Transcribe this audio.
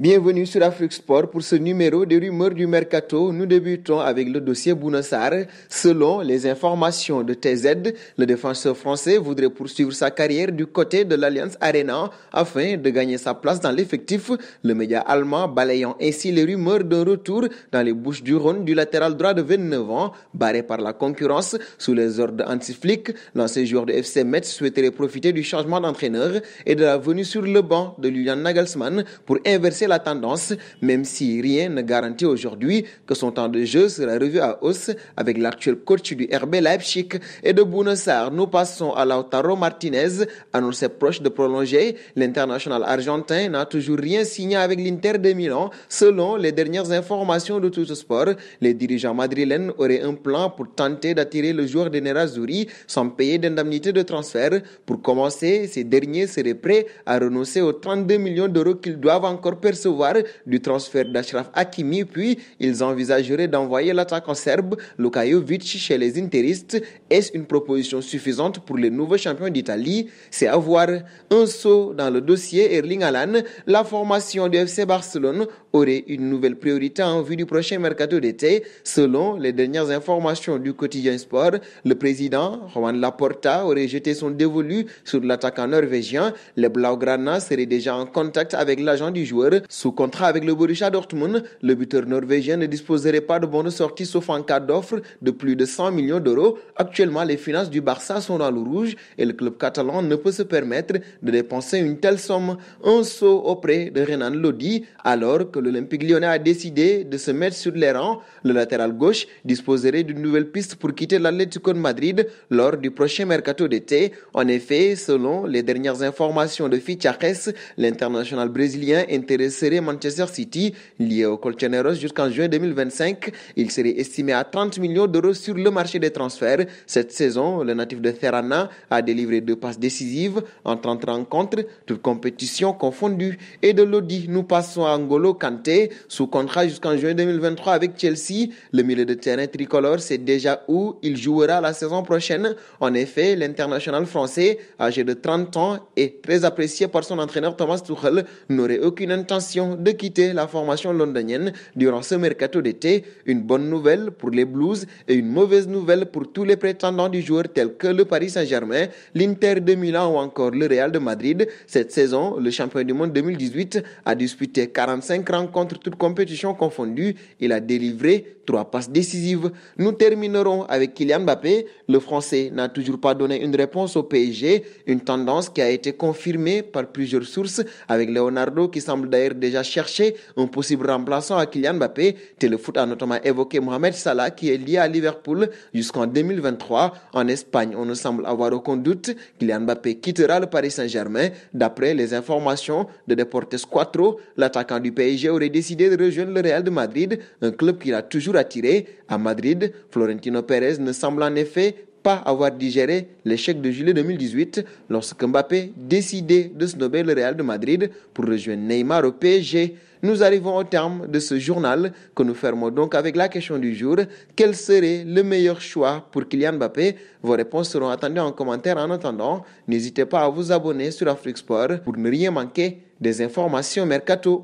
Bienvenue sur Afrique Sport pour ce numéro des rumeurs du Mercato. Nous débutons avec le dossier Bouna Sarr. Selon les informations de TZ, le défenseur français voudrait poursuivre sa carrière du côté de l'Allianz Arena afin de gagner sa place dans l'effectif. Le média allemand balayant ainsi les rumeurs d'un retour dans les Bouches-du-Rhône du latéral droit de 29 ans, barré par la concurrence sous les ordres anti-flics. L'ancien joueur de FC Metz souhaiterait profiter du changement d'entraîneur et de la venue sur le banc de Julian Nagelsmann pour inverser la tendance, même si rien ne garantit aujourd'hui que son temps de jeu sera revu à hausse avec l'actuel coach du RB Leipzig. Et de Bouna Sarr, nous passons à Lautaro Martinez, annoncé proche de prolonger. L'international argentin n'a toujours rien signé avec l'Inter de Milan. Selon les dernières informations de Tuttosport, les dirigeants madrilènes auraient un plan pour tenter d'attirer le joueur des Nerazzurri sans payer d'indemnité de transfert. Pour commencer, ces derniers seraient prêts à renoncer aux 32 millions d'euros qu'ils doivent encore percevoir du transfert d'Achraf Hakimi, puis ils envisageraient d'envoyer l'attaquant serbe Luka Jovic chez les interistes. Est-ce une proposition suffisante pour les nouveaux champions d'Italie? C'est à voir. Un saut dans le dossier Erling Haaland. La formation du FC Barcelone aurait une nouvelle priorité en vue du prochain mercato d'été. Selon les dernières informations du quotidien Sport, le président Joan Laporta aurait jeté son dévolu sur l'attaquant norvégien. Les Blaugrana seraient déjà en contact avec l'agent du joueur. Sous contrat avec le Borussia Dortmund, le buteur norvégien ne disposerait pas de bonne sortie sauf en cas d'offre de plus de 100 millions d'euros. Actuellement, les finances du Barça sont dans le rouge et le club catalan ne peut se permettre de dépenser une telle somme. Un saut auprès de Renan Lodi, alors que l'Olympique lyonnais a décidé de se mettre sur les rangs. Le latéral gauche disposerait d'une nouvelle piste pour quitter l'Atlético de Madrid lors du prochain mercato d'été. En effet, selon les dernières informations de Fichajes, l'international brésilien intéresserait Manchester City, lié au Colchoneros jusqu'en juin 2025. Il serait estimé à 30 millions d'euros sur le marché des transferts. Cette saison, le natif de Tirana a délivré 2 passes décisives en 30 rencontres, toutes compétitions confondues. Et de Lodi, nous passons à N'Golo Kanté, sous contrat jusqu'en juin 2023 avec Chelsea. Le milieu de terrain tricolore sait déjà où il jouera la saison prochaine. En effet, l'international français, âgé de 30 ans et très apprécié par son entraîneur Thomas Tuchel, n'aurait aucune intention de quitter la formation londonienne durant ce mercato d'été. Une bonne nouvelle pour les Blues et une mauvaise nouvelle pour tous les prétendants du joueur tels que le Paris Saint-Germain, l'Inter de Milan ou encore le Real de Madrid. Cette saison, le champion du monde 2018 a disputé 45 rencontres, toutes compétitions confondues. Il a délivré 3 passes décisives. Nous terminerons avec Kylian Mbappé. Le Français n'a toujours pas donné une réponse au PSG, une tendance qui a été confirmée par plusieurs sources, avec Leonardo qui semble d'ailleurs déjà chercher un possible remplaçant à Kylian Mbappé. Téléfoot a notamment évoqué Mohamed Salah qui est lié à Liverpool jusqu'en 2023. En Espagne, on ne semble avoir aucun doute. Kylian Mbappé quittera le Paris Saint-Germain. D'après les informations de Deportes 4, l'attaquant du PSG aurait décidé de rejoindre le Real de Madrid, un club qu'il a toujours attiré. À Madrid, Florentino Pérez ne semble en effet pas avoir digéré l'échec de juillet 2018 lorsque Mbappé décidait de snober le Real de Madrid pour rejoindre Neymar au PSG. Nous arrivons au terme de ce journal que nous fermons donc avec la question du jour. Quel serait le meilleur choix pour Kylian Mbappé? Vos réponses seront attendues en commentaire. En attendant, n'hésitez pas à vous abonner sur Afrique Sport pour ne rien manquer des informations mercato.